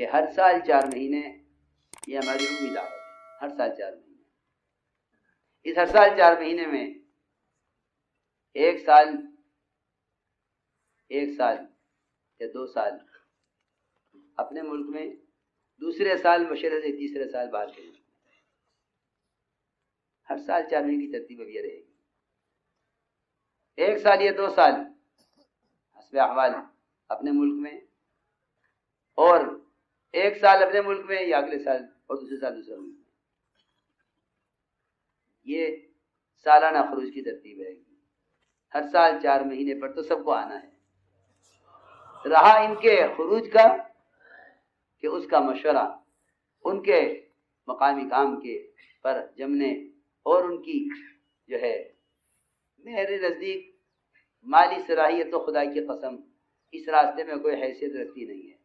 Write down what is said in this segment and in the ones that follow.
کہ ہر سال 4 مہینے یہ ہماری عمومی دعوت ہے، ہر سال 4 مہینے. اس ہر سال 4 مہینے میں ایک سال یا 2 سال اپنے ملک میں، دوسرے سال مشرے سے تیسرے سال باہر کے ملک میں. ہر سال 4 مہینے کی ترتیب اب یہ رہے گی. 1 سال یا 2 سال حسب احوال اپنے ملک میں، اور 1 سال اپنے ملک میں یا اگلے سال اور دوسرے سال دوسرے ملک میں. یہ سالانہ خروج کی ترتیب رہے گی. ہر سال 4 مہینے پر تو سب کو آنا ہے. رہا ان کے خروج کا کہ اس کا مشورہ ان کے مقامی کام کے پر جمنے، اور ان کی جو ہے میرے نزدیک مالی صلاحیت تو خدا کی قسم اس راستے میں کوئی حیثیت رکھتی نہیں ہے.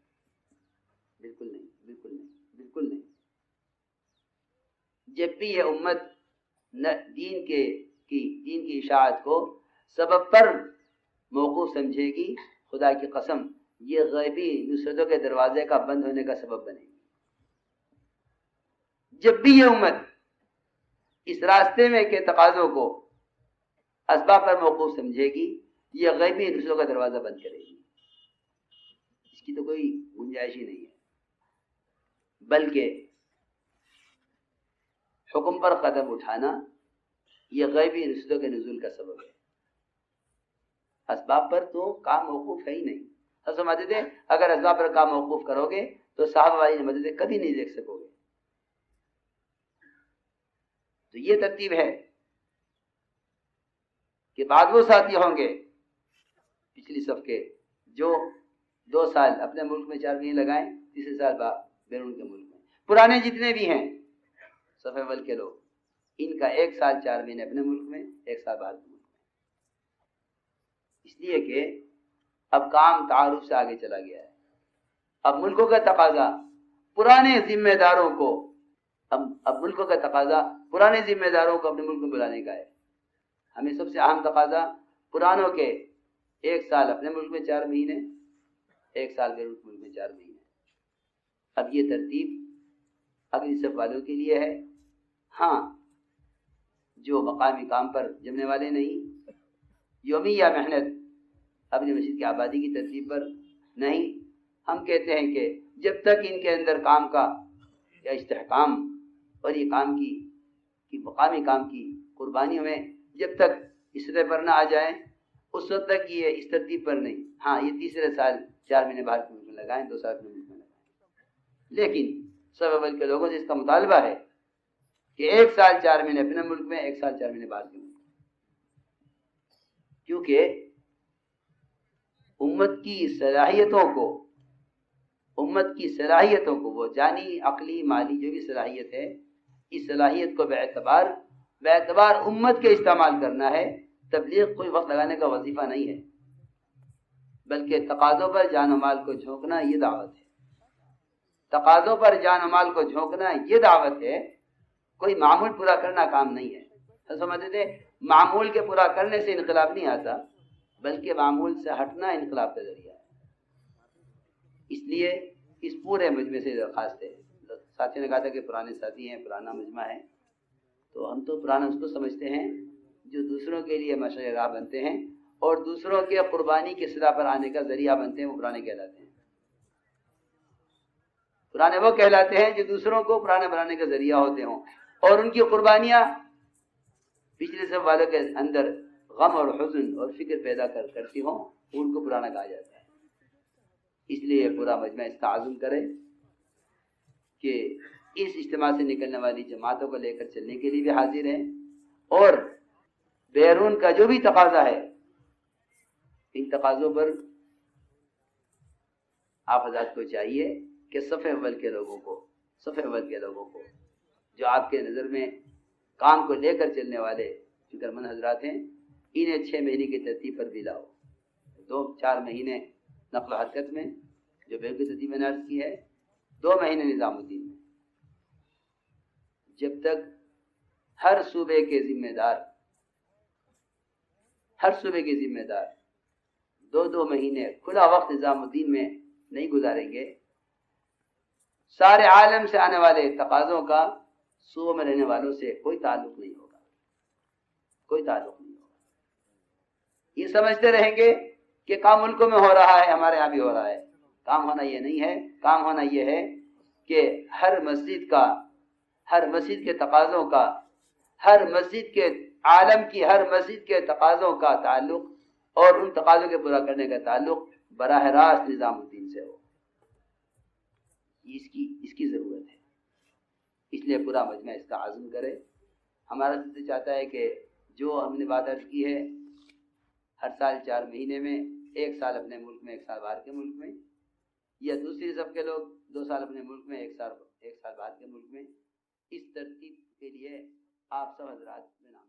بالکل نہیں، بالکل نہیں، بالکل نہیں. جب بھی یہ امت دین کی اشاعت کو سبب پر موقوف سمجھے گی، خدا کی قسم یہ غیبی نصرتوں کے دروازے کا بند ہونے کا سبب بنے گی. جب بھی یہ امت اس راستے میں کے تقاضوں کو اسباب پر موقوف سمجھے گی، یہ غیبی نصرتوں کا دروازہ بند کرے گی. اس کی تو کوئی گنجائش ہی نہیں ہے. بلکہ حکم پر قدم اٹھانا یہ غیبی نصرتوں کے نزول کا سبب ہے. اسباب پر تو کام موقوف ہے ہی نہیں. حضرت فرماتے تھے اگر اسباب پر کام موقوف کرو گے تو صحابہ والی مدد کبھی نہیں دیکھ سکو گے. تو یہ ترتیب ہے کہ بعد وہ ساتھی ہوں گے پچھلی صف کے جو 2 سال اپنے ملک میں 4 مہینے لگائیں، تیسرے سال بیرون کے ملک میں. پرانے جتنے بھی ہیں صف اول کے لوگ، ان کا 1 سال 4 مہینے اپنے ملک میں، 1 سال باہر کے ملک میں. اس لیے کہ اب کام تعارف سے آگے چلا گیا ہے. اب ملکوں کا تقاضا پرانے ذمہ داروں کو اب ملکوں کا تقاضا پرانے ذمہ داروں کو اپنے ملک میں بلانے کا ہے. ہمیں سب سے اہم تقاضا پرانوں کے 1 سال اپنے ملک میں 4 مہینے، 1 سال بیرون ملک میں 4 مہینے. اب یہ ترتیب اگلی صف والوں کے لیے ہے. ہاں، جو مقامی کام پر جمنے والے نہیں، یومیہ محنت اپنی مسجد کی آبادی کی ترتیب پر نہیں، ہم کہتے ہیں کہ جب تک ان کے اندر کام کا یا استحکام اور یہ کام کی مقامی کام کی قربانیوں میں جب تک اس سطح پر نہ آ جائیں، اس وقت تک یہ اس ترتیب پر نہیں. ہاں، یہ تیسرے سال 4 مہینے باہر کے ملک میں لگائیں، 2 سال اپنے ملک میں لگائیں. لیکن سب اول کے لوگوں سے اس کا مطالبہ ہے کہ 1 سال 4 مہینے اپنے ملک میں، 1 سال 4 مہینے باہر کے ملک میں. کیونکہ امت کی صلاحیتوں کو وہ جانی، عقلی، مالی جو بھی صلاحیت ہے، اس صلاحیت کو باعتبار امت کے استعمال کرنا ہے. تبلیغ کوئی وقت لگانے کا وظیفہ نہیں ہے، بلکہ تقاضوں پر جان و مال کو جھونکنا یہ دعوت ہے. تقاضوں پر جان و مال کو جھونکنا یہ دعوت ہے. کوئی معمول پورا کرنا کام نہیں ہے. سمجھتے تھے معمول کے پورا کرنے سے انقلاب نہیں آتا، بلکہ معمول سے ہٹنا انقلاب کا ذریعہ ہے. اس لیے اس پورے مجمع سے درخواست ہے. ساتھی نے کہا تھا کہ پرانے ساتھی ہیں، پرانا مجمع ہے، تو ہم تو پرانا اس کو سمجھتے ہیں جو دوسروں کے لیے مشعل راہ بنتے ہیں اور دوسروں کے قربانی کی صدا پر آنے کا ذریعہ بنتے ہیں، وہ پرانے کہلاتے ہیں. پرانے وہ کہلاتے ہیں جو دوسروں کو پرانا بنانے کا ذریعہ ہوتے ہوں اور ان کی قربانیاں پچھلے سب والوں کے اندر غم اور حزن اور فکر پیدا کرتی ہوں، ان کو پرانا کہا جاتا ہے. اس لیے پورا مجمع اس کا عزم کرے کہ اس اجتماع سے نکلنے والی جماعتوں کو لے کر چلنے کے لیے بھی حاضر ہیں، اور بیرون کا جو بھی تقاضا ہے ان تقاضوں پر آپ حضرات کو چاہیے کہ صف اول کے لوگوں کو جو آپ کے نظر میں کام کو لے کر چلنے والے فکر مند حضرات ہیں، انہیں 6 مہینے کی ترتیب پر بھی لاؤ. 2-4 مہینے نقل و حرکت میں جو بیرون کی ترتیب میں نے عرض کی ہے، 2 مہینے نظام الدین میں. جب تک ہر صوبے کے ذمہ دار 2 مہینے کھلا وقت نظام الدین میں نہیں گزاریں گے، سارے عالم سے آنے والے تقاضوں کا صوبوں میں رہنے والوں سے کوئی تعلق نہیں ہوگا، کوئی تعلق نہیں ہوگا۔ یہ سمجھتے رہیں گے کہ کام ملکوں میں ہو رہا ہے، ہمارے یہاں بھی ہو رہا ہے۔ کام ہونا یہ نہیں ہے، کام ہونا یہ ہے کہ ہر مسجد کا، ہر مسجد کے تقاضوں کا، ہر مسجد کے عالم کی ہر مسجد کے تقاضوں کا تعلق اور ان تقاضوں کے پورا کرنے کا تعلق براہ راست نظام الدین سے ہو۔ اس کی ضرورت ہے، اس لیے پورا مجمع اس کا عزم کرے۔ ہمارا سلسلہ چاہتا ہے کہ جو ہم نے بات عرض کی ہے، ہر سال 4 مہینے میں، 1 سال اپنے ملک میں 1 سال باہر کے ملک میں، یا دوسری سب کے لوگ 2 سال اپنے ملک میں 1 سال باہر کے ملک میں، اس ترتیب کے لیے آپ سب حضرات میں نام